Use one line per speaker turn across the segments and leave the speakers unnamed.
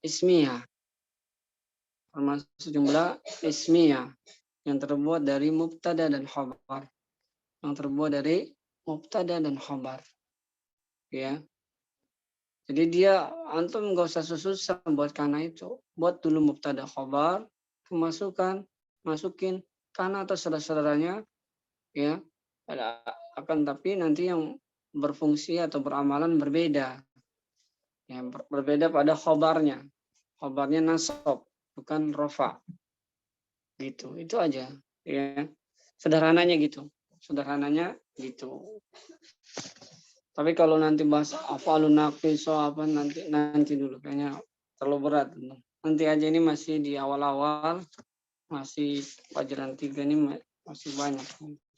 ismiyah. Termasuk jumlah ismiyah yang terbuat dari mubtada dan khabar. Yang terbuat dari mubtada dan khabar. Ya. Jadi dia antum nggak usah susah buat kana itu. Buat dulu mubtada khabar, masukin kana atau saudara-saudaranya, ya. Akan tapi nanti yang berfungsi atau beramalan berbeda. Yang berbeda pada khabarnya. Khabarnya nasab, bukan rofa. Gitu. Itu aja, ya. Sederhananya gitu. Tapi kalau nanti bahas afalun naqis apa nanti dulu kayaknya terlalu berat. Nanti aja, ini masih di awal-awal, masih pelajaran 3 ini masih banyak.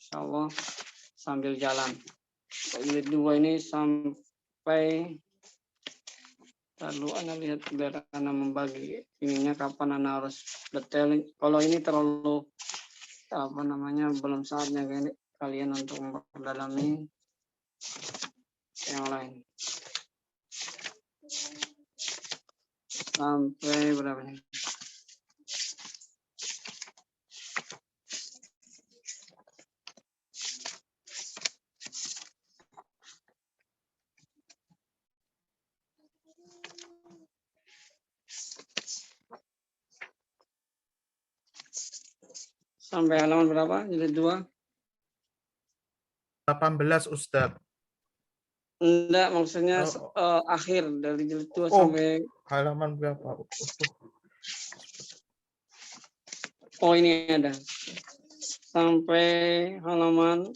Insyaallah sambil jalan. Jilid 2 ini sampai lalu Anda lihat biar Anda membagi ininya kapan Anda harus detail. Kalau ini terlalu belum saatnya kalian untuk memperdalami yang lain. Sampai berapa nih? Sampai halaman berapa? Jilid 2?
18, Ustaz.
Enggak, maksudnya akhir dari jilid 2 sampai
halaman berapa?
Oh, ini ada. Sampai halaman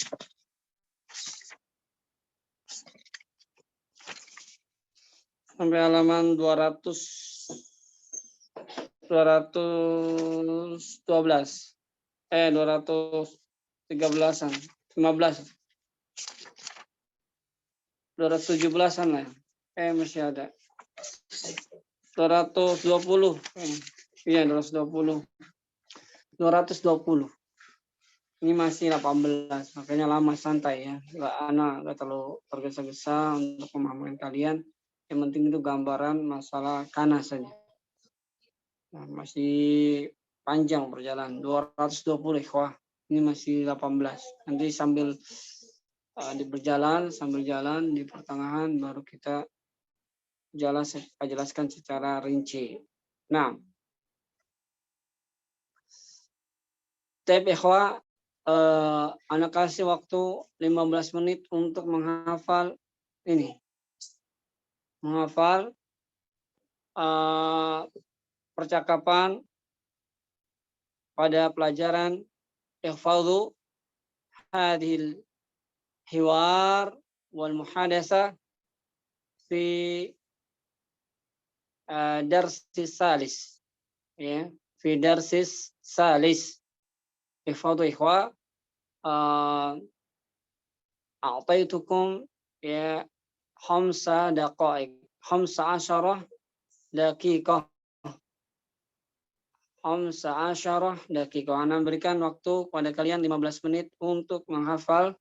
212. 213-an, 15. 217-an lah. Masih ada. 220. Iya, 220. 220. Ini masih 18, makanya lama, santai ya. Nggak terlalu tergesa-gesa untuk memahami kalian. Yang penting itu gambaran masalah kana saja. Nah, masih panjang perjalanan. 220 ikhwah. Ini masih 18. Nanti sambil sambil jalan di pertengahan baru kita jelaskan secara rinci. Nah, ikhwah, Anda kasih waktu 15 menit untuk menghafal ini. Menghafal percakapan pada pelajaran ihfadhu hadhil hiwar wal muhadasa fi darsis salis, ya, fi darsis salis. Ihfadhu ikhwa, a'taitukum ya 5 daqaiq, 15 daqiqah. 15 daqiqah. Ana berikan waktu kepada kalian 15 menit untuk menghafal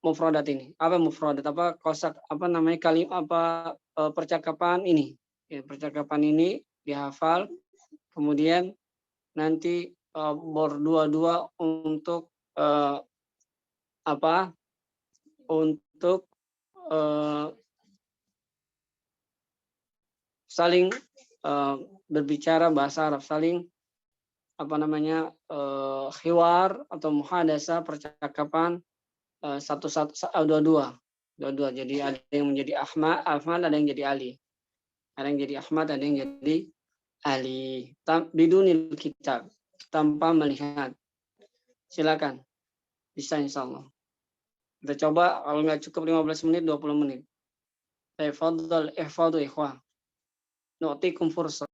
mufradat ini. Apa mufradat? Apa kosak? Apa namanya percakapan ini? Ya, percakapan ini dihafal. Kemudian nanti berdua-dua untuk saling berbicara bahasa Arab, saling khiwar atau muhadasa, percakapan dua-dua. Jadi ada yang menjadi Ahmad, ada yang jadi Ali. Ada yang jadi Ahmad, ada yang jadi Ali. Bidunil kitab, tanpa melihat. Silakan. Bisa insyaallah. Kita coba, kalau nggak cukup 15 menit, 20 menit. Ihfadhu ikhwah. Nu'tikum fursah.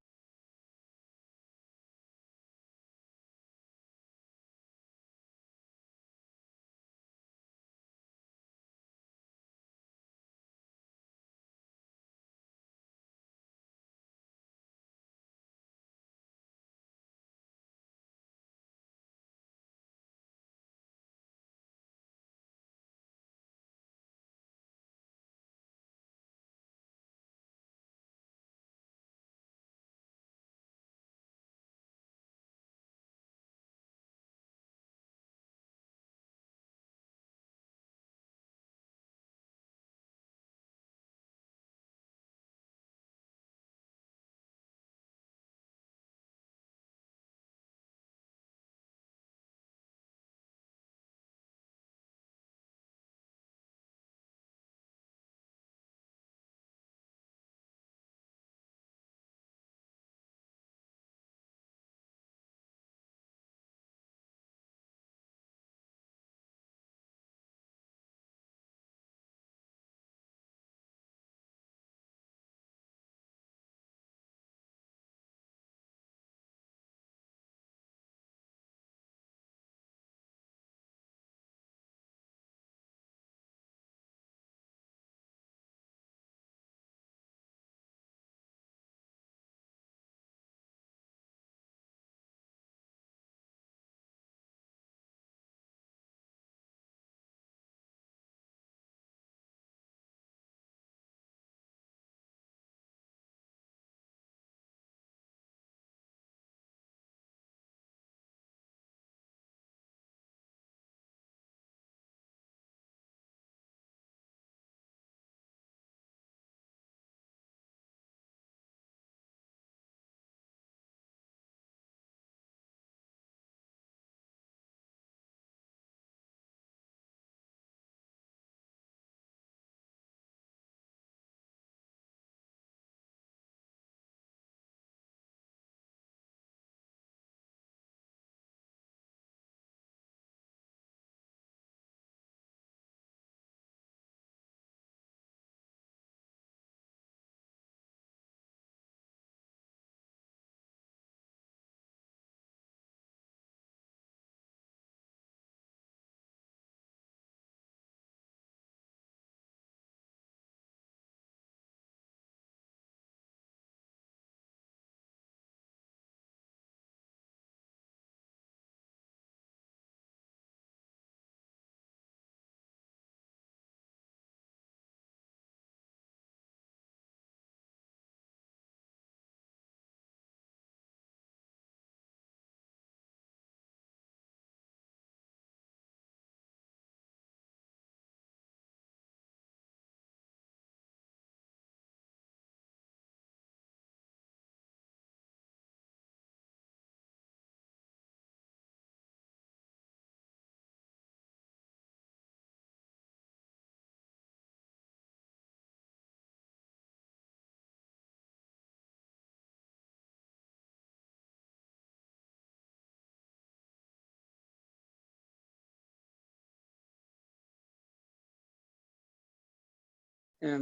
Ya,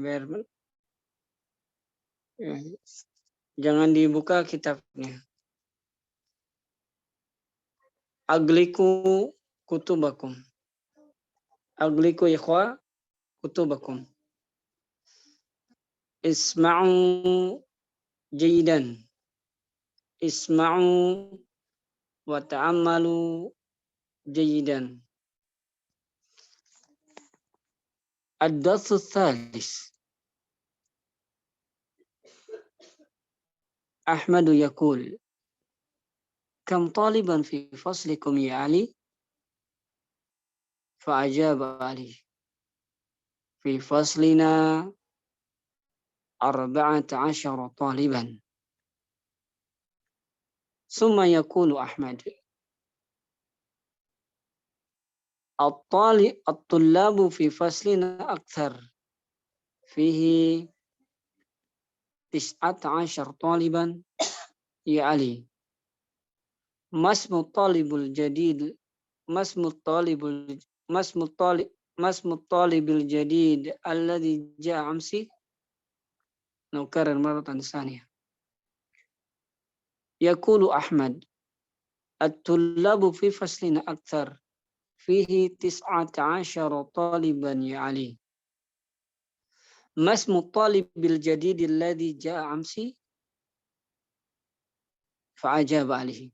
ya, jangan dibuka kitabnya. Agliku kutubakum. Agliku ikhwa kutubakum. Isma'u jayidan. Isma'u wa ta'ammalu jayidan. Ad-darsu tsalis. Ahmadu yaqul. Kam taliban fi faslikum ya Ali? Fa'ajaba Ali. Fi faslina 14 طالبا. ثم يقول أحمد الطلاب في فصلنا أكثر فيه 19 طالبا يا علي. ما اسم الطالب الجديد ما اسم الطالب ما اسم الطالب ما اسم الطالب الجديد الذي جاء أمس؟ نكرر مرة ثانية. يقول أحمد الطلاب في فصلنا أكثر فيه 19 طالبا يا علي. ما اسم الطالب الجديد الذي جاء أمس؟ فأجاب عليه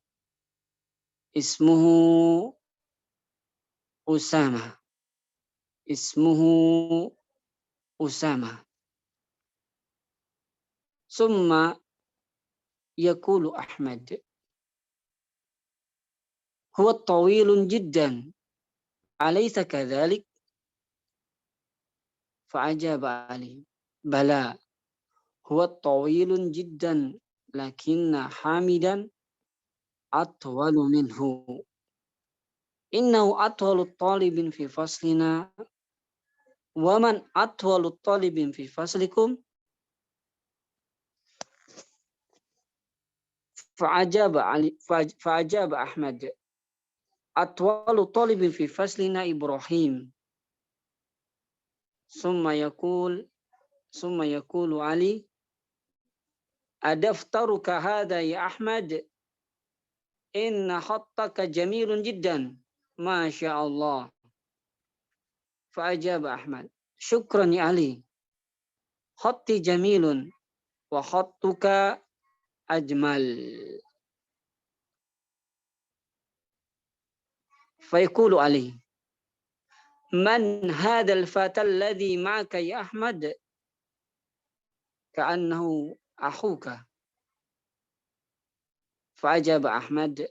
اسمه أسامة. اسمه أسامة. ثم يقول أحمد هو طويل جدا أليس كذلك؟ فأجاب عليه بلى هو طويل جدا لكن حامدا أطول منه. إنه أطول الطالب في فصلنا. ومن أطول الطالب في فصلكم؟ فأجاب أحمد أطول طالب في فصلنا إبراهيم. ثم يقول علي أدفترك هذا يا أحمد؟ إن خطك جميل جدا ما شاء الله. فأجاب أحمد شكرا يا علي خطي جميل وخطك أجمل. فيقول علي من هذا الفتى الذي معك يا أحمد؟ كأنه أخوك. فأجاب أحمد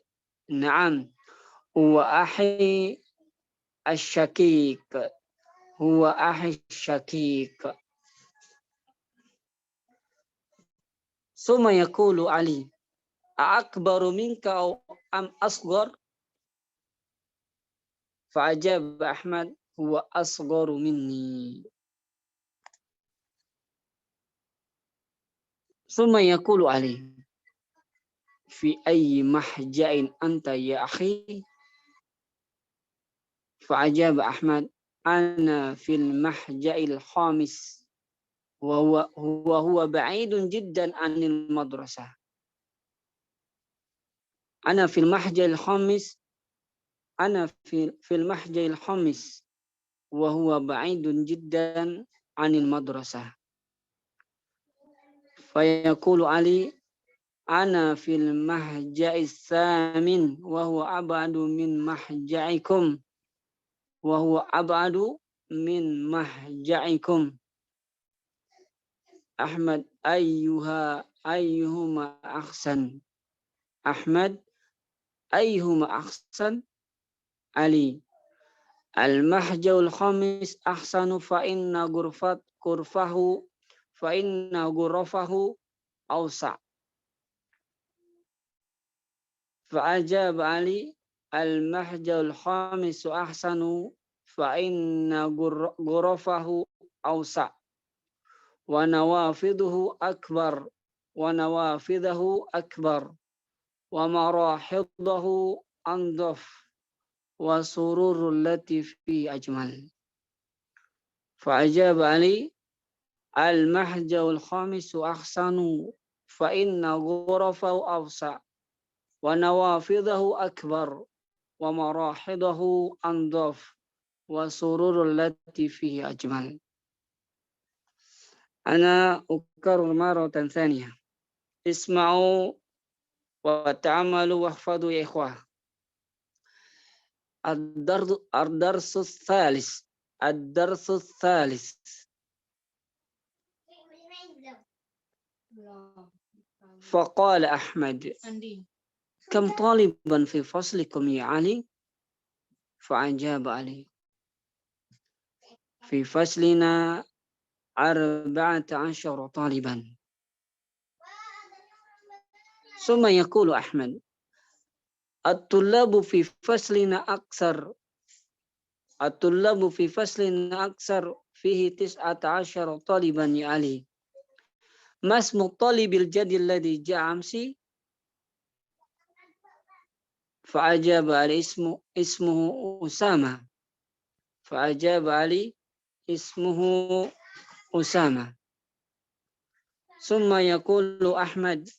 نعم هو أخي الشقيق. هو أخي الشقيق. ثم يقول علي أكبر منك أم أصغر؟ فأجاب أحمد هو أصغر مني. ثم يقول علي في أي محجأ أنت يا أخي؟ فأجاب أحمد أنا في المحجأ الخامس وهو بعيد جدا عن المدرسة. أنا في المحجأ الخامس. أنا في المحجأ الخامس وهو بعيد جدا عن المدرسة. فيقول علي أنا في المحجأ الثامن وهو أبعد من محجعكم. وهو أبعد من محجعكم. أحمد أيهما أحسن؟ أحمد أيهما أحسن؟ علي المحجأ الخامس أحسن فإن غرفه أوسع. فأجاب علي المحجأ الخامس أحسن فإن غرفه أوسع ونوافذه أكبر ومراحضه أنظف وسرور التي فيه أجمل. فأجاب علي Al-mahja'ul khamisu ahsanu fa inna ghurafahu awsa wa nawafidahu akbar wa marahidahu andaf wa sururul lati fihi ajmal. Ana ukarur maratan thaniyah. Isma'u wa ta'amalu wahfadu ya ikhwah. Ad-darsu tsalis. Ad-darsu tsalis. فقال أحمد كم طالبا في فصلكم يا علي فأجاب علي في فصلنا 14 طالبا ثم يقول أحمد الطلاب في فصلنا أكثر فيه 19 طالبا يا علي ما اسم الطالب الجديد الذي جاء أمس فأجاب علي اسمه أسامة فأجاب علي اسمه أسامة ثم يقول أحمد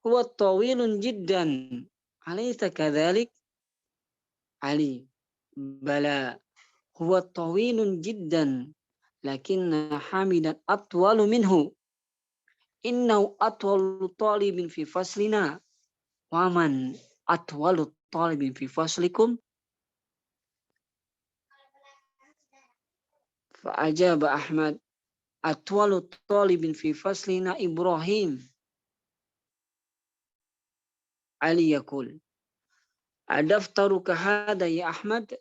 هو طويل جدا أليس كذلك علي بلى هو طويل جدا لكن حامدا أطول منه إنه أطول طالب في فصلنا ومن أطول طالب في فصلكم فأجاب أحمد أطول طالب في فصلنا إبراهيم علي يقول أدفترك هذا يا أحمد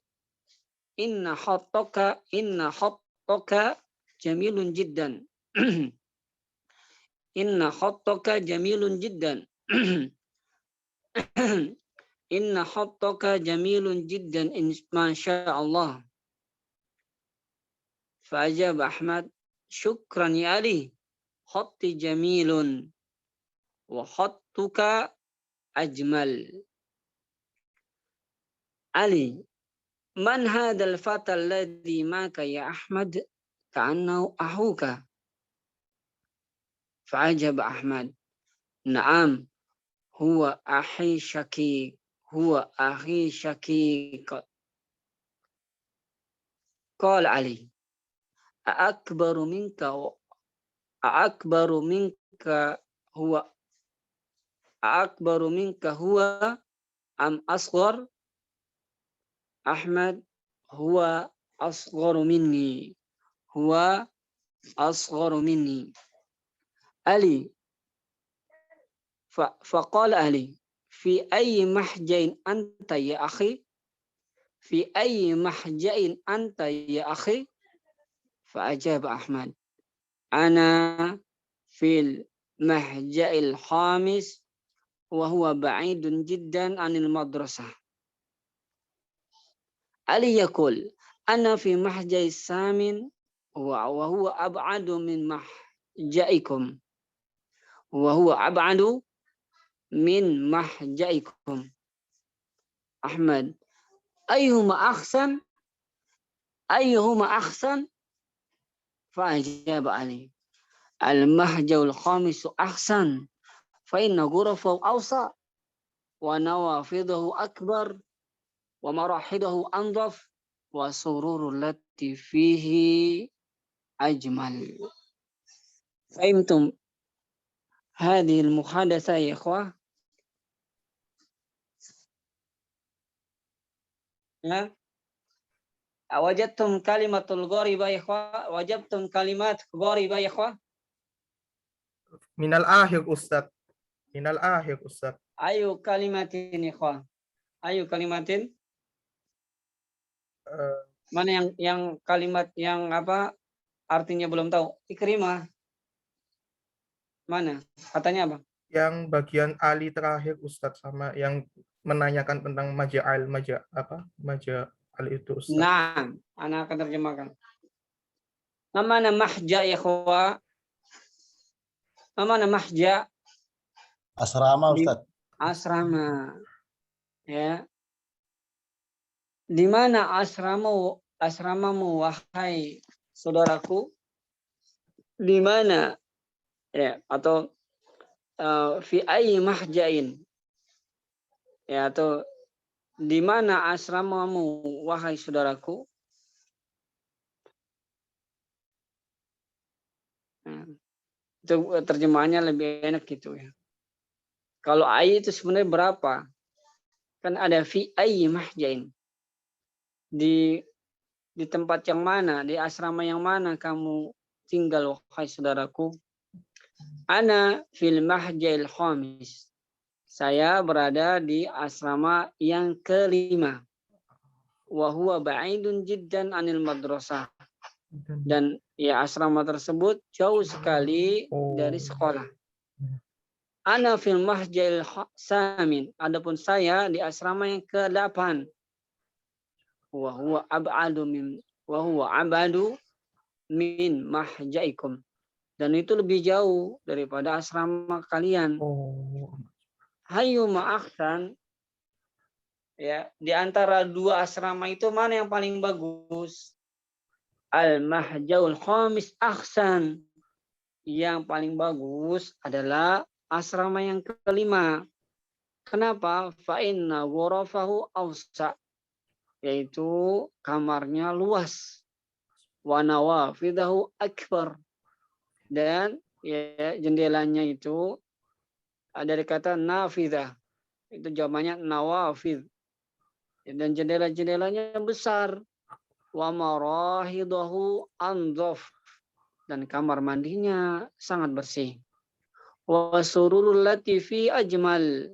إن خطك جميل جدا إن خطك جميل جدا إن خطك جميل جدا ما شاء الله فأجاب أحمد شكرا يا علي خطي جميل وخطك أجمل علي من هذا الفتى الذي معك يا أحمد كأنه أخوك فأجاب أحمد نعم هو أخي شقيق قال علي أكبر منك هو أم أصغر أحمد هو أصغر مني علي فقال علي في أي محجة أنت يا أخي فأجاب أحمد أنا في المحجة الخامس وهو بعيد جدا عن المدرسة علي يقول أنا في محجة الثامن وهو أبعد من محجئكم أحمد أيهما أحسن فأجاب علي المحجة الخامس أحسن فإن غرفه أوسع ونوافذه أكبر ومراحله أنظف وسرور التي فيه أجمل. فهمتم هذه المحادثة يا إخوة؟ وجدتم كلمة الغريبة يا إخوة؟ وجدتم كلمات غريبة يا إخوة؟
Minal akhir Ustaz.
Ayo kalimatin ya إخوة. Ayo kalimatin. Mana yang kalimat yang apa artinya belum tahu? Ikrimah. Mana? Katanya apa?
Yang bagian Ali terakhir Ustaz sama yang menanyakan tentang maja'al itu Ustaz.
Nah, anak akan terjemahkan. Mana mahja ya ikhwah? Mana mahja?
Asrama Ustaz.
Asrama. Ya. Di mana asramamu wahai saudaraku? di mana ya, atau fi ayyi mahja'in, ya, atau di mana asramamu wahai saudaraku. Nah, itu terjemahannya lebih enak gitu ya. Kalau ayyi itu sebenarnya berapa? Kan ada fi ayyi mahja'in. Di tempat yang mana, di asrama yang mana kamu tinggal wahai saudaraku? Ana fil mahja'il khamis. Saya berada di asrama yang kelima. Wa huwa ba'idun jiddan anil madrasah. Dan ya asrama tersebut jauh sekali dari sekolah. Ana fil mahja'il samin. Adapun saya di asrama yang ke-8. Wa huwa abadu min mahja'ikum. Dan itu lebih jauh daripada asrama kalian. Hayu ma'akhsan, ya, di antara dua asrama itu mana yang paling bagus? Al-mahjaul khamis akhsan. Yang paling bagus adalah asrama yang kelima. Kenapa? Fa inna ghurafahu awsa, yaitu kamarnya luas. Wa nawafidahu akbar, dan ya jendelanya itu dari kata nafidah, itu jamannya nawafid, dan jendela-jendelanya besar. Wa marahidahu anzaf, dan kamar mandinya sangat bersih. Wa sururul latifi ajmal,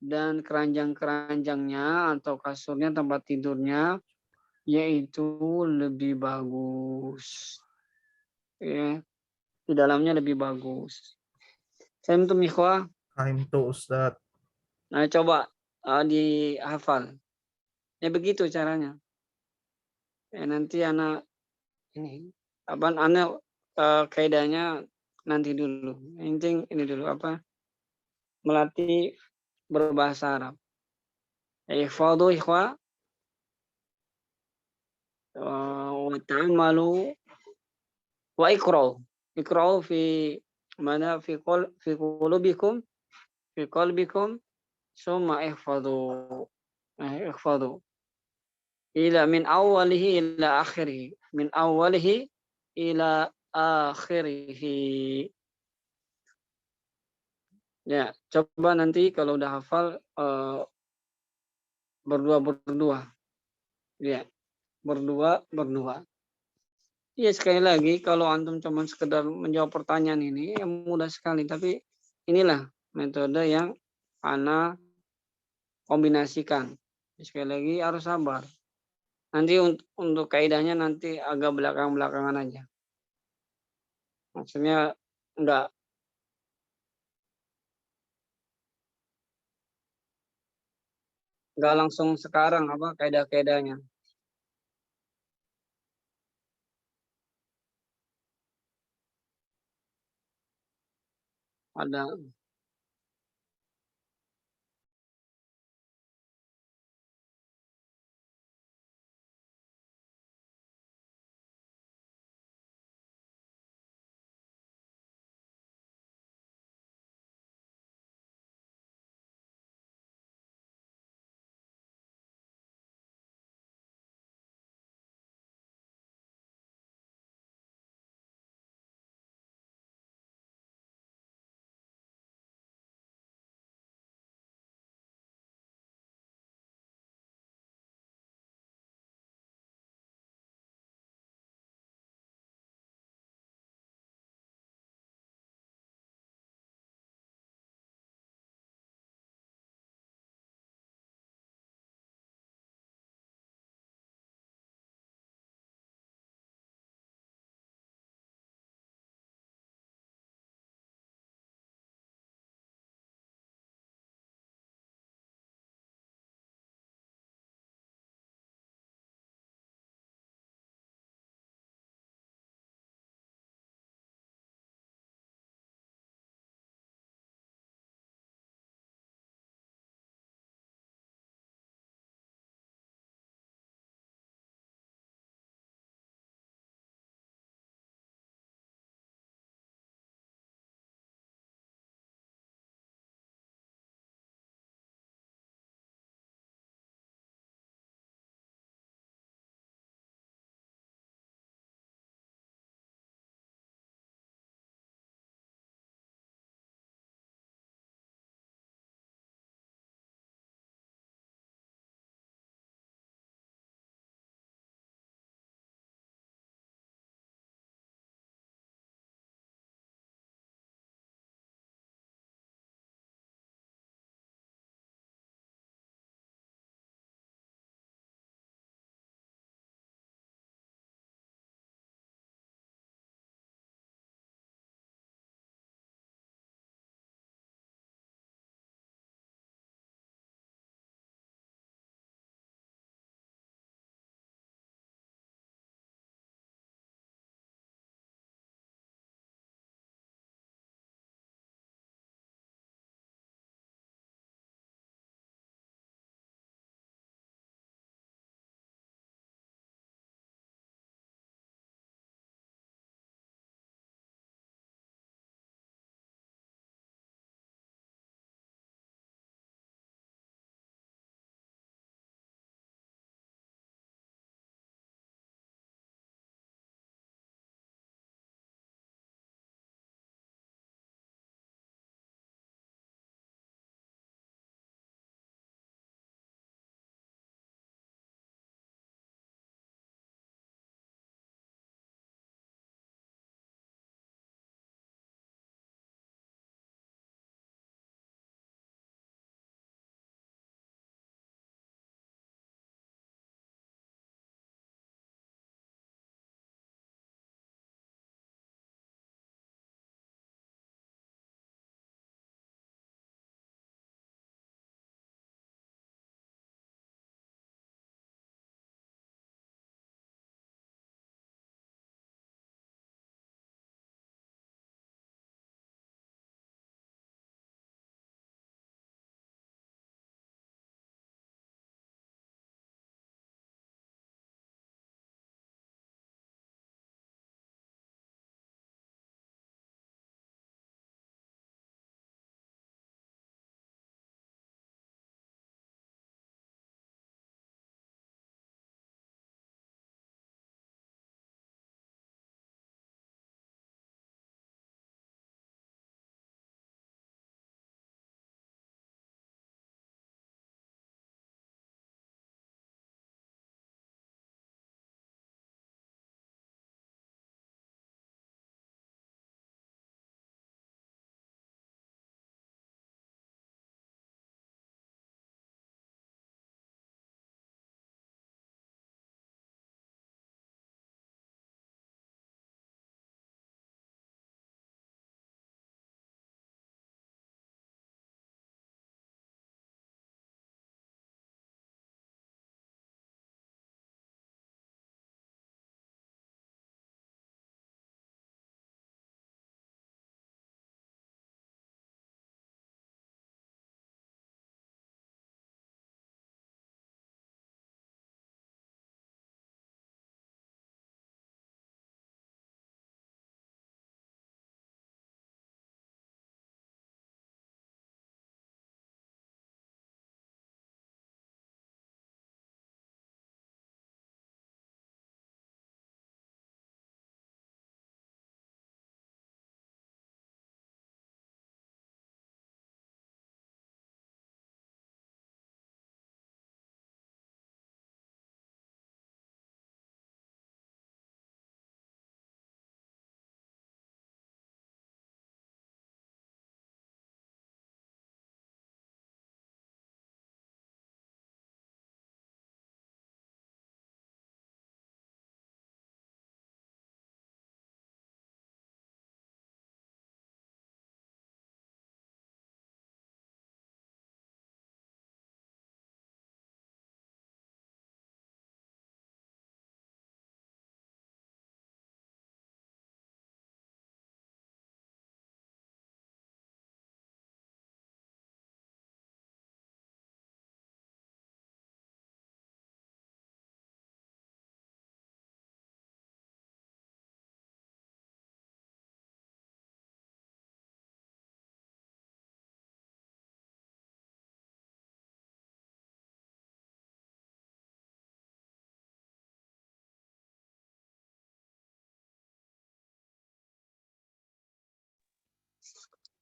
dan keranjang-keranjangnya atau kasurnya, tempat tidurnya yaitu lebih bagus. Ya, di dalamnya lebih bagus. Saya untuk ikhwah.
Itu Ustaz.
Nah, coba dihafal. Ya begitu caranya. Ya, nanti anak ini anak kaidahnya nanti dulu. Yang penting ini dulu melatih berbahasa Arab. Ihfadhu ikhwah wa ta'amalu wa iqra'u. Iqra'u fi mana fi qulubikum fi qalbikum summa ihfadhu. Ihfadhu ila min awwalihi ila akhirih. Min awwalihi ila akhirih. Ya, coba nanti kalau udah hafal berdua. Ya, berdua. Ya, sekali lagi kalau antum cuma sekedar menjawab pertanyaan ini ya mudah sekali, tapi inilah metode yang ana kombinasikan. Sekali lagi harus sabar. Nanti untuk kaidahnya nanti agak belakang-belakangan aja. Maksudnya enggak langsung sekarang kaidah-kaidahnya. Ada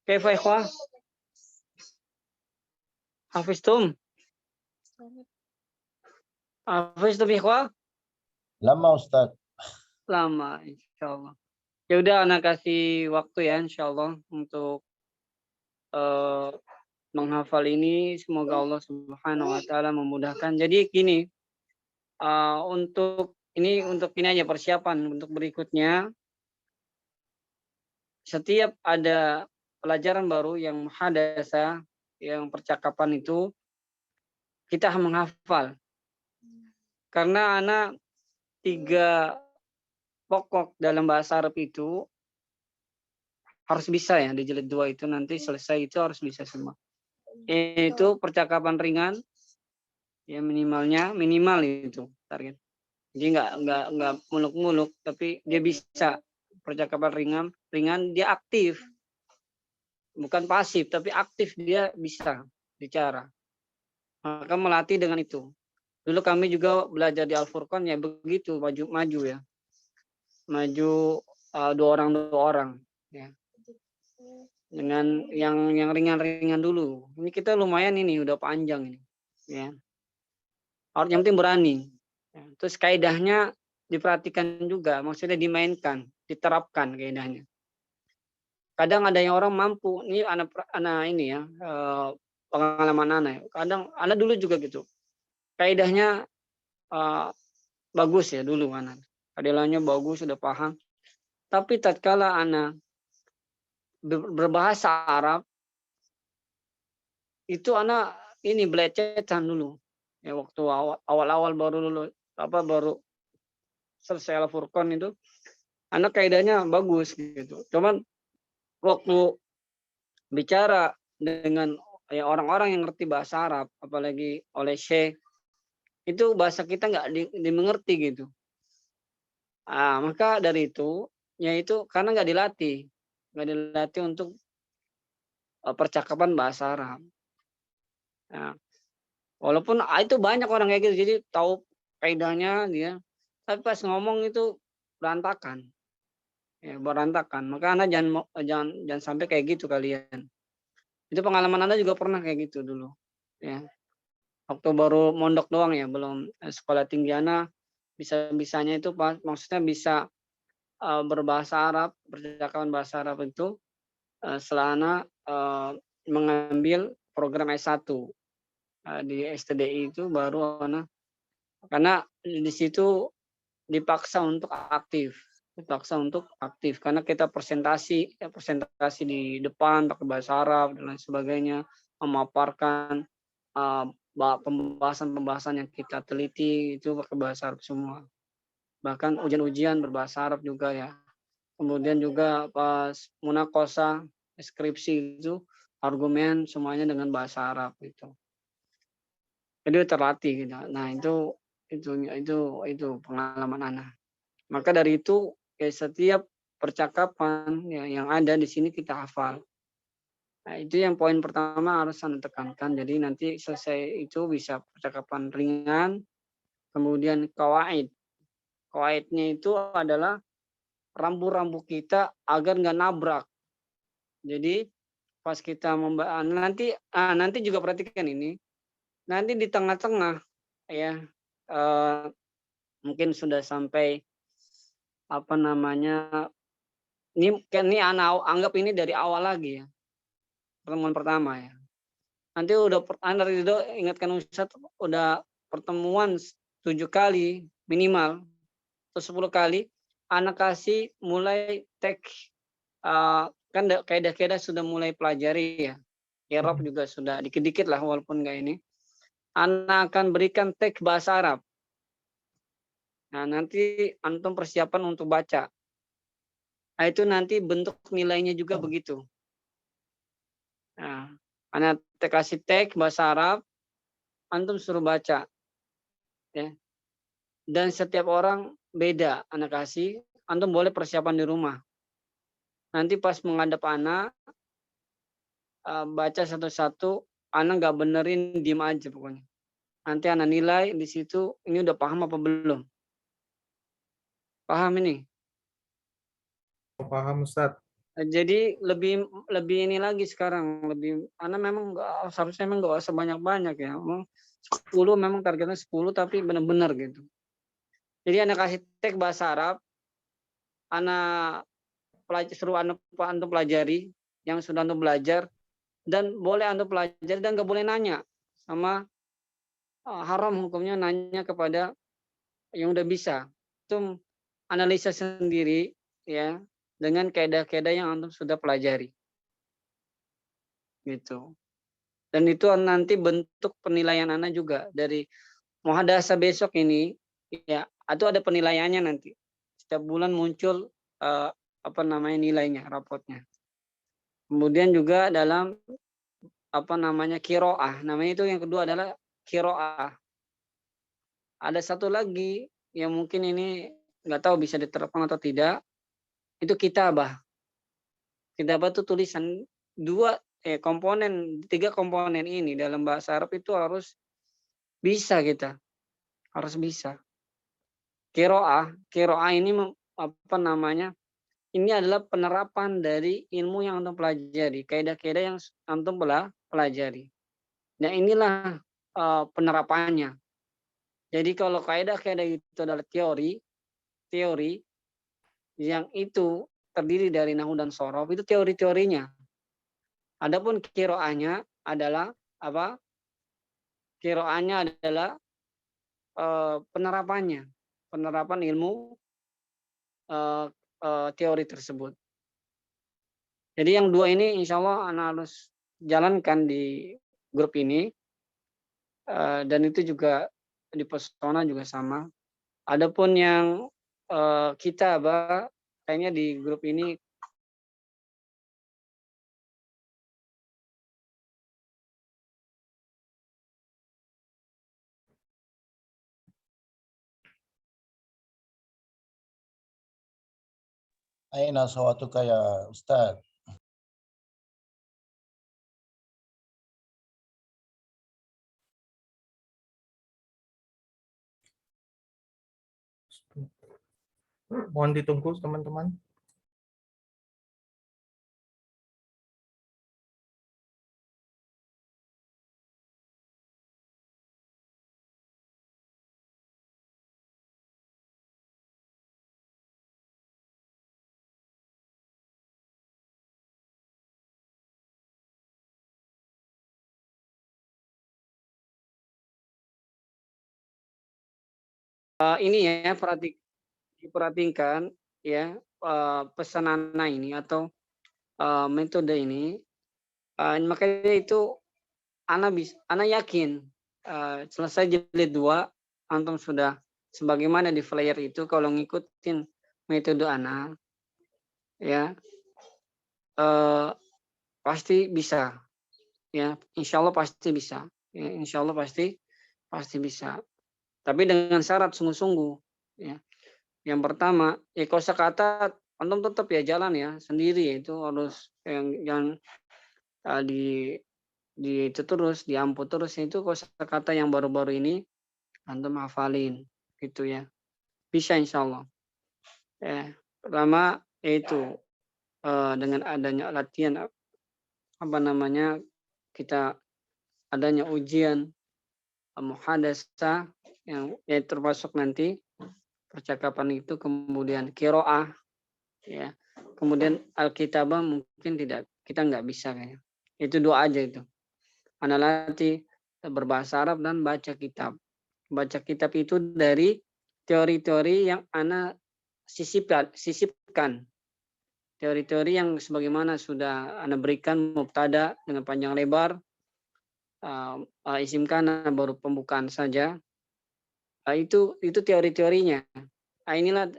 Kaifa ikhwah? Hafiztum? Hafiztum ikhwah?
Lama Ustaz.
Lama, insyaallah. Ya udah, anak kasih waktu ya, insyaallah untuk menghafal ini. Semoga Allah Subhanahu Wa Taala memudahkan. Jadi gini, untuk ini aja persiapan untuk berikutnya. Setiap ada pelajaran baru yang muhadasa, yang percakapan itu kita menghafal. Karena anak 3 pokok dalam bahasa Arab itu harus bisa ya, di jilid 2 itu nanti selesai itu harus bisa semua. Itu percakapan ringan, ya minimal itu target. Jadi nggak muluk-muluk, tapi dia bisa percakapan ringan dia aktif, bukan pasif tapi aktif, dia bisa bicara. Maka melatih dengan itu. Dulu kami juga belajar di Al-Furqan ya begitu, maju ya, maju 2 orang ya, dengan yang ringan-ringan dulu. Ini kita lumayan ini udah panjang ini ya. Yang penting berani. Ya, terus kaidahnya diperhatikan juga, maksudnya dimainkan, diterapkan kaidahnya. Kadang ada yang orang mampu, ini anak ini ya, pengalaman anak. Kadang anak dulu juga gitu. Kaidahnya bagus ya dulu anak. Kaidahnya bagus, sudah paham. Tapi tatkala anak berbahasa Arab, itu anak ini belecetan dulu. Ya waktu awal-awal baru selesai Al-Furqan itu, anak kaidahnya bagus gitu. Cuman waktu bicara dengan ya orang-orang yang ngerti bahasa Arab, apalagi oleh Syekh, itu bahasa kita nggak dimengerti gitu. Maka dari itu, yaitu karena nggak dilatih untuk percakapan bahasa Arab. Nah, walaupun itu banyak orang kayak gitu, jadi tahu kaidahnya dia, tapi pas ngomong itu berantakan. Ya, berantakan. Maka Anda jangan sampai kayak gitu kalian. Itu pengalaman Anda juga pernah kayak gitu dulu. Ya. Waktu baru mondok doang ya, belum sekolah tinggi Anda, bisa-bisanya itu maksudnya bisa berbahasa Arab, percakapan bahasa Arab itu setelah mengambil program S1 di STDI itu baru karena di situ dipaksa untuk aktif karena kita presentasi di depan pakai bahasa Arab dan lain sebagainya, memaparkan pembahasan yang kita teliti itu pakai bahasa Arab semua, bahkan ujian-ujian berbahasa Arab juga ya. Kemudian juga pas munaqashah skripsi itu argumen semuanya dengan bahasa Arab itu. Jadi terlatih gitu. Nah, itu pengalaman anak. Maka dari itu setiap percakapan yang ada di sini kita hafal. Nah, itu yang poin pertama harus Anda tekankan. Jadi nanti selesai itu bisa percakapan ringan, kemudian qawaid. Qawaidnya itu adalah rambu-rambu kita agar nggak nabrak. Jadi pas kita nanti juga perhatikan ini. Nanti di tengah-tengah ya mungkin sudah sampai ini anak anggap ini dari awal lagi ya, pertemuan pertama ya. Nanti udah Anda Ridho ingatkan Ustadz, udah pertemuan 7 kali minimal atau 10 kali, anak kasih mulai teks kan kaidah-kaidah sudah mulai pelajari ya. Arab juga sudah dikit-dikit lah walaupun enggak ini. Anak akan berikan teks bahasa Arab. Nah, nanti antum persiapan untuk baca. Nah, itu nanti bentuk nilainya juga begitu. Nah, anak kasih teks bahasa Arab, antum suruh baca. Ya. Dan setiap orang beda anak kasih, antum boleh persiapan di rumah. Nanti pas menghadap anak, baca satu-satu, anak nggak benerin, diem aja pokoknya. Nanti anak nilai di situ, ini udah paham apa belum? Paham ini?
Paham Ustaz.
Jadi lebih ini lagi sekarang, karena memang seharusnya memang nggak usah banyak-banyak ya. 10 memang targetnya 10 tapi benar-benar gitu. Jadi anak kasih tag bahasa Arab, anak suruh antum pelajari yang sudah antum belajar, dan boleh antum pelajari dan nggak boleh nanya sama haram hukumnya nanya kepada yang udah bisa. Itu analisa sendiri ya dengan kaidah-kaidah yang antum sudah pelajari. Gitu. Dan itu nanti bentuk penilaian Anda juga dari muhadasah besok ini ya, itu ada penilaiannya nanti. Setiap bulan muncul nilainya, rapotnya. Kemudian juga dalam qiraah. Namanya itu yang kedua adalah qiraah. Ada satu lagi yang mungkin ini nggak tahu bisa diterapkan atau tidak, itu kitabah. Kitabah itu tulisan tiga komponen ini dalam bahasa Arab itu harus bisa kita. Harus bisa. Qiraah ini ini adalah penerapan dari ilmu yang antum pelajari, kaidah-kaidah yang antum pelajari. Nah, inilah penerapannya. Jadi kalau kaidah-kaidah itu adalah teori yang itu terdiri dari nahwu dan shorof, itu teori-teorinya. Adapun qiraahnya adalah apa? Qiraahnya adalah penerapan ilmu teori tersebut. Jadi yang dua ini insya Allah anak harus jalankan di grup ini, dan itu juga di Pesona juga sama. Adapun yang kita kayaknya di grup ini
Aina sawatuka ya Ustaz.
Mohon ditunggu teman-teman.
ini ya diperhatikan ya, pesan Ana ini atau metode ini, makanya itu Ana yakin selesai jilid 2 antum sudah sebagaimana di flyer itu, kalau ngikutin metode Ana ya pasti bisa ya, insya Allah pasti bisa ya, insya Allah pasti bisa, tapi dengan syarat sungguh-sungguh ya. Yang pertama ya, kosakata antum tetap ya jalan ya sendiri, itu harus yang di itu terus diamput terus, itu kosakata yang baru-baru ini antum hafalin gitu ya, bisa insya Allah ya. Pertama yaitu dengan adanya latihan kita adanya ujian muhadasah yang termasuk nanti percakapan itu, kemudian qiraah ya, kemudian alkitabah mungkin kita nggak bisa kayaknya, itu dua aja itu. Ana latih berbahasa Arab dan baca kitab itu dari teori-teori yang Ana sisipkan teori-teori yang sebagaimana sudah Ana berikan mubtada dengan panjang lebar, isim kana baru pembukaan saja. Itu teori-teorinya. Inilah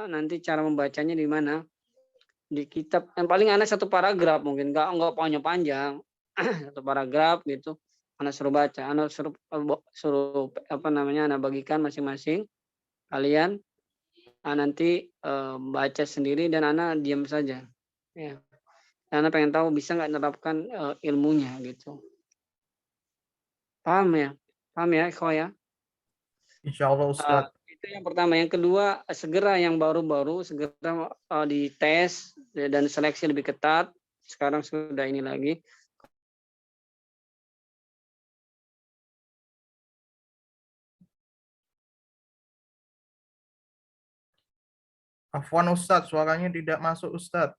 nanti cara membacanya di mana, di kitab yang paling Ana satu paragraf, mungkin nggak panjang satu paragraf gitu. Ana suruh baca, Ana suruh Ana bagikan masing-masing kalian, nanti baca sendiri dan Ana diam saja ya. Ana pengen tahu bisa nggak menerapkan ilmunya gitu. Paham ya ikhwah ya?
Insya Allah Ustaz.
Itu yang pertama. Yang kedua, segera yang baru-baru segera dites dan seleksi lebih ketat. Sekarang sudah ini lagi.
Afwan Ustadz, suaranya tidak masuk Ustadz.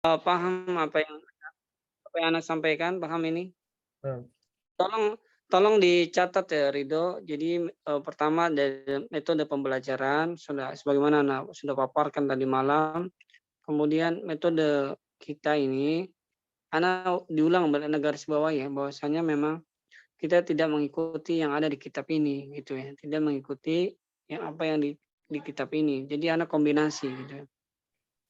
Paham apa yang Anda sampaikan? Paham ini?
Eh,
Tolong dicatat ya Ridho. Jadi pertama dari metode pembelajaran sudah sebagaimana Anda sudah paparkan tadi malam. Kemudian metode kita ini Anda diulang garis bawah ya bahwasanya memang kita tidak mengikuti yang ada di kitab ini gitu ya. Tidak mengikuti yang apa yang di kitab ini. Jadi Anda kombinasi gitu ya.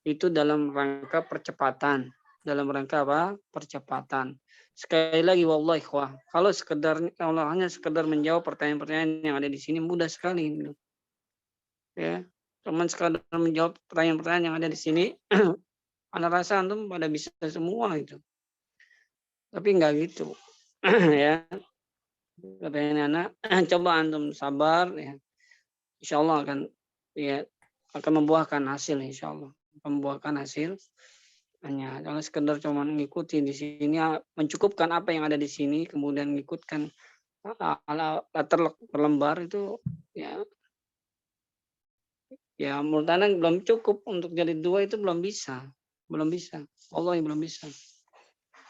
Itu dalam rangka percepatan. Dalam rangka apa? Percepatan. Sekali lagi wallahi ikhwah, kalau hanya sekedar menjawab pertanyaan-pertanyaan yang ada di sini mudah sekali gitu. Ya. Cuman sekadar menjawab pertanyaan-pertanyaan yang ada di sini, Anda rasa antum pada bisa semua itu. Tapi enggak gitu. Ya. Katanya anak, coba antum sabar ya. Insya Allah akan membuahkan hasil insya Allah. Membuahkan hasil. Hanya jangan sekedar cuma mengikuti di sini mencukupkan apa yang ada di sini kemudian mengikutkan latar per lembar itu ya menurut Anda belum cukup untuk jadi 2 itu belum bisa Allah yang belum bisa.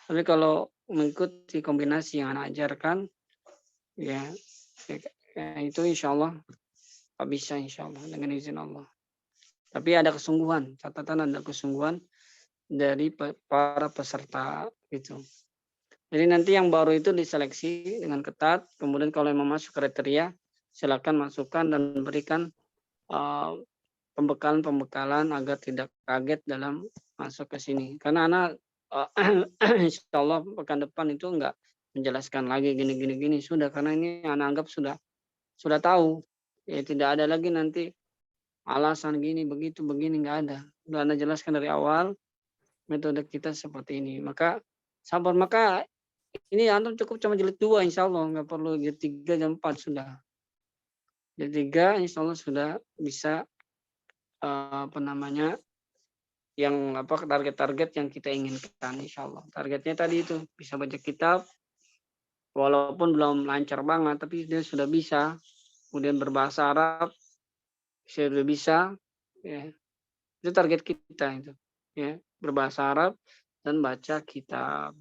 Tapi kalau mengikuti kombinasi yang Anda ajarkan ya itu insya Allah bisa insya Allah dengan izin Allah. Tapi ada kesungguhan, catatan ada kesungguhan dari para peserta gitu. Jadi nanti yang baru itu diseleksi dengan ketat, kemudian kalau yang masuk kriteria silakan masukkan dan berikan pembekalan agar tidak kaget dalam masuk ke sini. Karena anak insya Allah pekan depan itu enggak menjelaskan lagi gini sudah, karena ini anak anggap sudah tahu. Ya tidak ada lagi nanti alasan gini begitu begini enggak ada. Sudah Anda jelaskan dari awal metode kita seperti ini. Maka sabar, maka ini antum cukup cuma jilid 2 insya Allah, nggak perlu jilid 3 dan 4 sudah. Jilid 3 insya Allah sudah bisa yang target-target yang kita inginkan insya Allah. Targetnya tadi itu bisa baca kitab, walaupun belum lancar banget, tapi dia sudah bisa. Kemudian berbahasa Arab, sudah bisa. Ya. Itu target kita itu. Ya, berbahasa Arab dan baca kitab.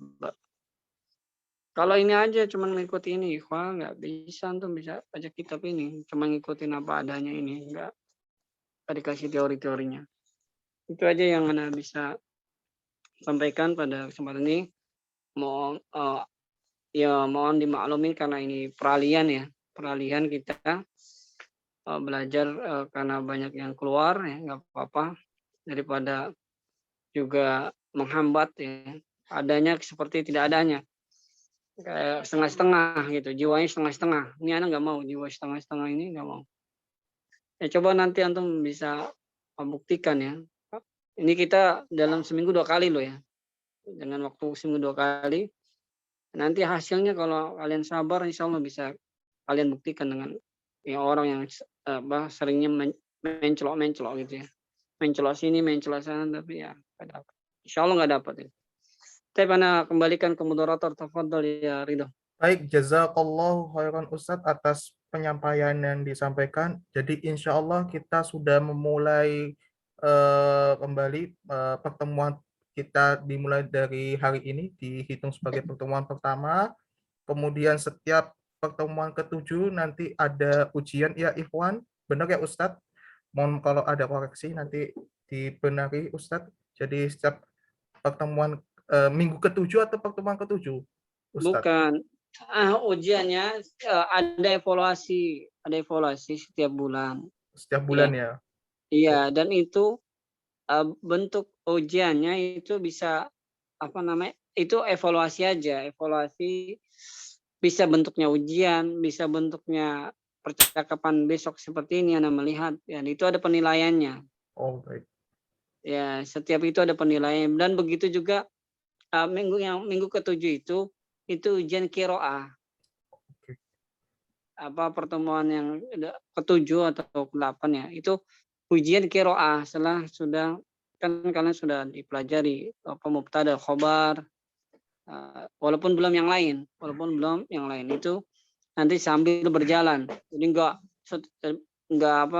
Kalau ini aja cuma mengikuti ini, wah nggak bisa antum bisa baca kitab ini, cuma ngikutin apa adanya ini, nggak dikasih teori-teorinya. Itu aja yang Anda bisa sampaikan pada kesempatan ini. Mohon dimaklumi karena ini peralihan kita belajar karena banyak yang keluar ya, nggak apa-apa, daripada juga menghambat ya, adanya seperti tidak adanya. Kayak setengah-setengah gitu, jiwanya setengah-setengah. Ini anak nggak mau jiwa setengah-setengah ini nggak mau. Ya coba nanti antum bisa membuktikan ya. Ini kita dalam seminggu 2 kali loh ya. Dengan waktu seminggu 2 kali. Nanti hasilnya kalau kalian sabar insya Allah bisa kalian buktikan dengan orang yang seringnya mencelok gitu ya. Mencelok sini, mencelok sana, tapi ya nggak dapat. Insya Allah nggak dapat ya. Tapi Anda kembalikan ke moderator, tafadhol ya Ridho.
Baik, jazakallahu khairan Ustadz atas penyampaian yang disampaikan. Jadi insya Allah kita sudah memulai kembali pertemuan kita dimulai dari hari ini, dihitung sebagai pertemuan pertama. Kemudian setiap pertemuan ke-7 nanti ada ujian ya Ikhwan. Benar ya Ustadz? Mohon kalau ada koreksi nanti dibenari Ustadz. Jadi setiap pertemuan minggu ke-7 atau pertemuan ke-7 Ustadz?
Bukan. Ujiannya ada evaluasi ada evaluasi setiap bulan.
Setiap bulan ya?
Iya, dan itu bentuk ujiannya itu bisa apa namanya? Itu evaluasi aja, evaluasi bisa bentuknya ujian, bisa bentuknya percakapan besok seperti ini Anda melihat, dan itu ada penilaiannya.
Oh, baik.
Ya, setiap itu ada penilaian dan begitu juga minggu ke-7 itu ujian qiraah.
Oke.
Pertemuan yang ke-7 atau ke-8 ya, itu ujian qiraah setelah sudah kan kalian sudah dipelajari mubtada, khobar, walaupun belum yang lain itu nanti sambil berjalan. Jadi enggak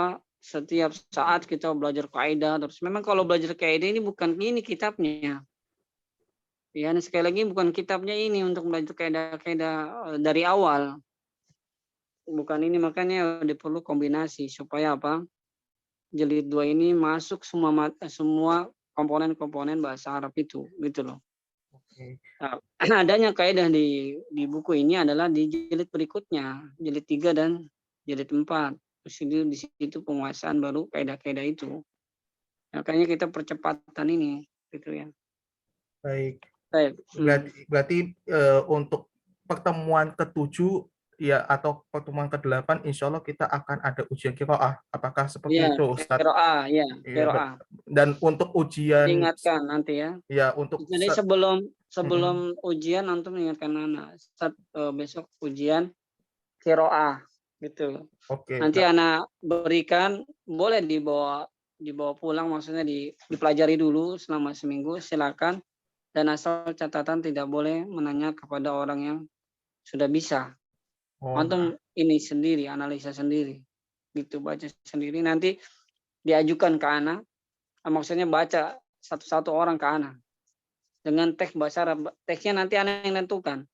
setiap saat kita belajar kaidah terus. Memang kalau belajar kaidah ini bukan ini kitabnya. Ya, sekali lagi bukan kitabnya ini untuk belajar kaidah-kaidah dari awal. Bukan ini, makanya perlu kombinasi supaya jilid 2 ini masuk semua komponen-komponen bahasa Arab itu, gitu loh.
Oke.
Nah, adanya kaidah di buku ini adalah di jilid berikutnya, jilid 3 dan jilid 4. Di situ penguasaan baru kaidah-kaidah itu. Makanya kita percepatan ini, gitu ya.
Baik.
Baik.
Berarti untuk pertemuan ke-7 ya atau pertemuan ke-8 insya Allah kita akan ada ujian qiraah. Apakah seperti
Iya,
itu, Ustadz?
qiraah, ya,
Iya,
qiraah.
dan untuk ujian
Diingatkan nanti ya.
ya untuk
Jadi sebelum ujian antum mengingatkan anak. Besok ujian qiraah gitu.
oke.
Nanti anak berikan, boleh dibawa pulang, maksudnya dipelajari dulu selama seminggu, silakan. Dan asal catatan tidak boleh menanya kepada orang yang sudah bisa. Antum ini sendiri, analisa sendiri. Gitu, baca sendiri, nanti diajukan ke anak, maksudnya baca satu-satu orang ke anak. Dengan teks bahasa Arab, teksnya nanti anak yang tentukan.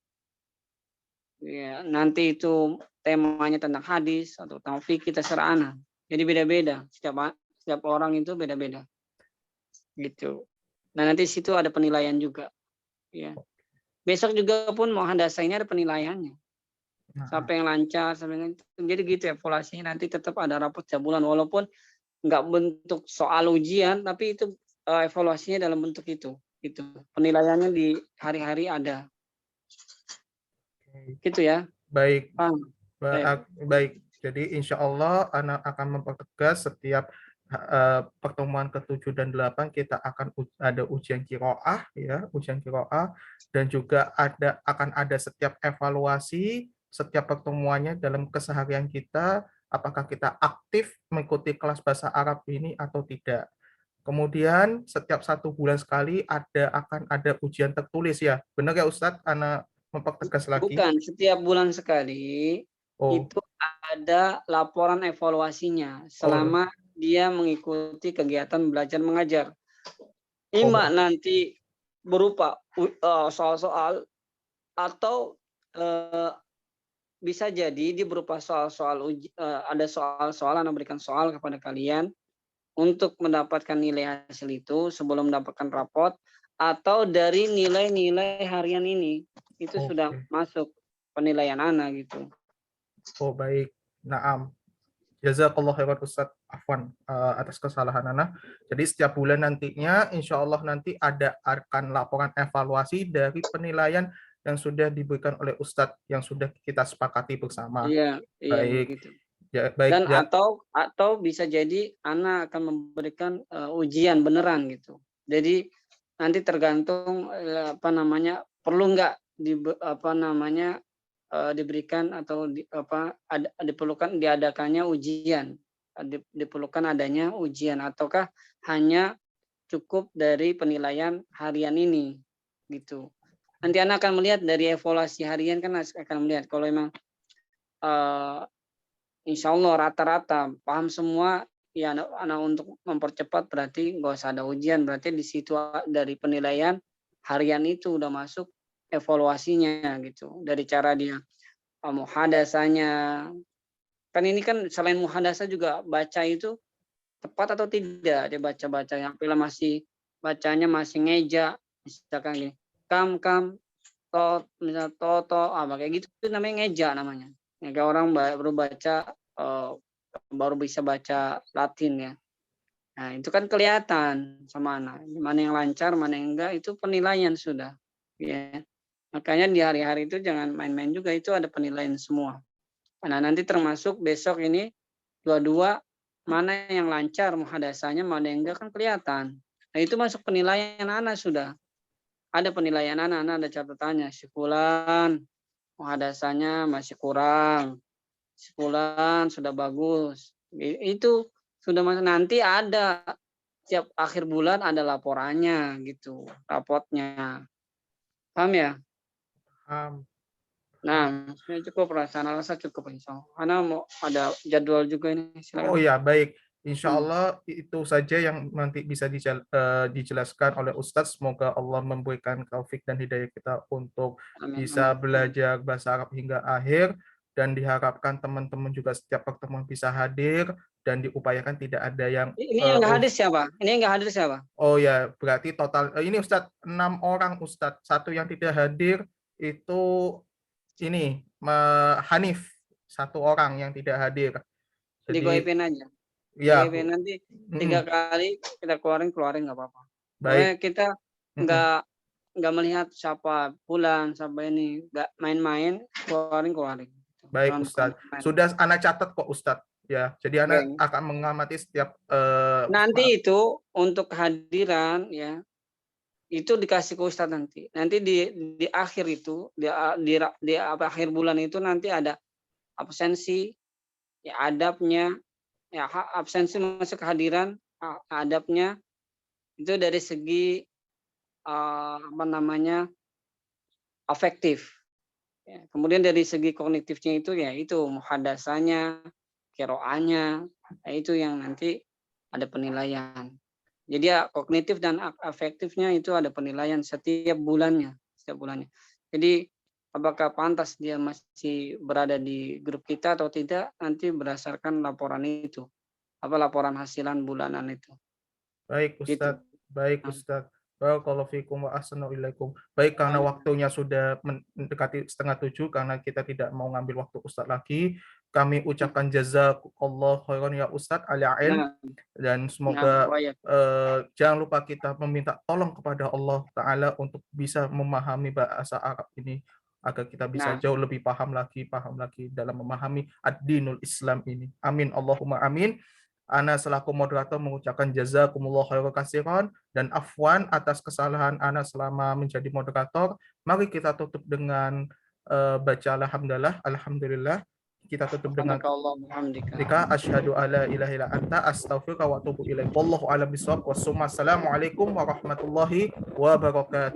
Ya, nanti itu temanya tentang hadis atau tentang fikih, terserah anak. Jadi beda-beda, setiap orang itu beda-beda. Gitu. Nah, nanti situ ada penilaian juga. Ya. Besok juga pun muhadasah ini ada penilaiannya. Sampai yang lancar, jadi gitu evaluasinya, nanti tetap ada rapot tiap bulan walaupun nggak bentuk soal ujian, tapi itu evaluasinya dalam bentuk itu. Gitu. Penilaiannya di hari-hari ada. Gitu ya.
Baik.
Baik.
Baik. Jadi insya Allah anak akan mempertegas setiap pertemuan ke-7 dan 8 kita akan ada ujian qiraah ya, ujian qiraah, dan juga akan ada setiap evaluasi setiap pertemuannya dalam keseharian kita, apakah kita aktif mengikuti kelas bahasa Arab ini atau tidak. Kemudian setiap 1 bulan sekali akan ada ujian tertulis ya. Benar ya Ustadz? Anak mempertegas lagi.
Bukan, setiap bulan sekali itu ada laporan evaluasinya selama dia mengikuti kegiatan belajar mengajar. Ima nanti berupa soal-soal atau bisa jadi dia berupa soal-soal ada soal-soalan, memberikan soal kepada kalian untuk mendapatkan nilai hasil itu sebelum mendapatkan rapot, atau dari nilai-nilai harian ini itu sudah masuk penilaian anak gitu.
Oh baik, naam. Jazakallah khairan Ustadz Afwan atas kesalahan anak. Jadi setiap bulan nantinya insya Allah nanti akan laporan evaluasi dari penilaian yang sudah diberikan oleh Ustadz yang sudah kita sepakati bersama.
Iya,
baik.
Begitu.
Ya, baik.
Dan atau bisa jadi anak akan memberikan ujian beneran gitu. Jadi nanti tergantung perlu nggak diberikan atau diperlukan diadakannya ujian, diperlukan adanya ujian, ataukah hanya cukup dari penilaian harian ini gitu. Nanti anak akan melihat dari evaluasi harian, kan akan melihat kalau memang insya Allah rata-rata paham semua ya, anak untuk mempercepat berarti nggak usah ada ujian, berarti di situ dari penilaian harian itu udah masuk evaluasinya gitu, dari cara dia muhadasahnya. Kan ini kan selain muhadasah juga baca itu tepat atau tidak, dia baca yang bila masih bacanya masih ngeja, misalkan gini kam to, misal toto, kayak gitu itu namanya ngeja namanya. Kayak orang baru baca baru bisa baca Latin ya. Nah, itu kan kelihatan sama anak. Mana yang lancar, mana yang enggak, itu penilaian sudah. Ya. Makanya di hari-hari itu jangan main-main juga, itu ada penilaian semua. Nah, nanti termasuk besok ini dua-dua mana yang lancar muhadasahnya, mana yang enggak kan kelihatan. Nah, itu masuk penilaian anak sudah. Ada penilaian anak ada catatannya. Si fulan muhadasahnya masih kurang. Si fulan sudah bagus. Itu sudah masuk, nanti ada tiap akhir bulan ada laporannya gitu, rapotnya. Paham ya? Nah, cukup perasaan rasa cukup insya Allah. Karena mau ada jadwal juga ini. Silakan.
Oh ya, baik. Insya Allah itu saja yang nanti bisa dijelaskan oleh Ustadz. Semoga Allah memberikan taufik dan hidayah kita untuk bisa belajar bahasa Arab hingga akhir. Dan diharapkan teman-teman juga setiap pertemuan bisa hadir dan diupayakan tidak ada yang...
Ini yang nggak hadir siapa? Ini yang nggak hadir siapa?
Oh ya, berarti total ini Ustadz 6 orang Ustadz. Satu yang tidak hadir itu ini Hanif, 1 orang yang tidak hadir.
Jadi goipin aja.
Ya.
Goipin nanti 3 kali kita keluarin nggak apa-apa.
Baik.
Kita nggak melihat siapa pulang sampai ini, nggak main-main, keluarin.
Baik Ustadz. Sudah anak catat kok Ustadz. Ya, jadi anak akan mengamati setiap
nanti itu untuk kehadiran ya. Itu dikasih ke Ustadz nanti. Nanti di akhir itu di akhir bulan itu nanti ada absensi, ya adabnya, ya absensi masuk kehadiran, adabnya itu dari segi afektif. Ya, kemudian dari segi kognitifnya itu ya itu muhadasahnya, qiraahnya, itu yang nanti ada penilaian. Jadi ya kognitif dan afektifnya itu ada penilaian setiap bulannya. Jadi apakah pantas dia masih berada di grup kita atau tidak nanti berdasarkan laporan itu. Laporan hasilan bulanan itu.
Baik Ustadz. Gitu. Baik Ustadz. Barakallahu fikum wa ahsanu ilaikum. Baik, karena waktunya sudah mendekati 6:30 karena kita tidak mau ngambil waktu Ustadz lagi, kami ucapkan jazakallahu khairan ya Ustadz ala ilm, dan semoga jangan lupa kita meminta tolong kepada Allah Ta'ala untuk bisa memahami bahasa Arab ini agar kita bisa jauh lebih paham lagi dalam memahami ad-dinul Islam ini. Amin Allahumma amin. Ana selaku moderator mengucapkan jazakumullah khairan katsiran dan afwan atas kesalahan Ana selama menjadi moderator. Mari kita tutup dengan baca alhamdulillah. Kita tutup dengan ketika asyhadu alla ilaha illa anta astaghfiruka wa atubu ilaik. Wallahu a'lam bishawab. Wassalamualaikum warahmatullahi wabarakatuh.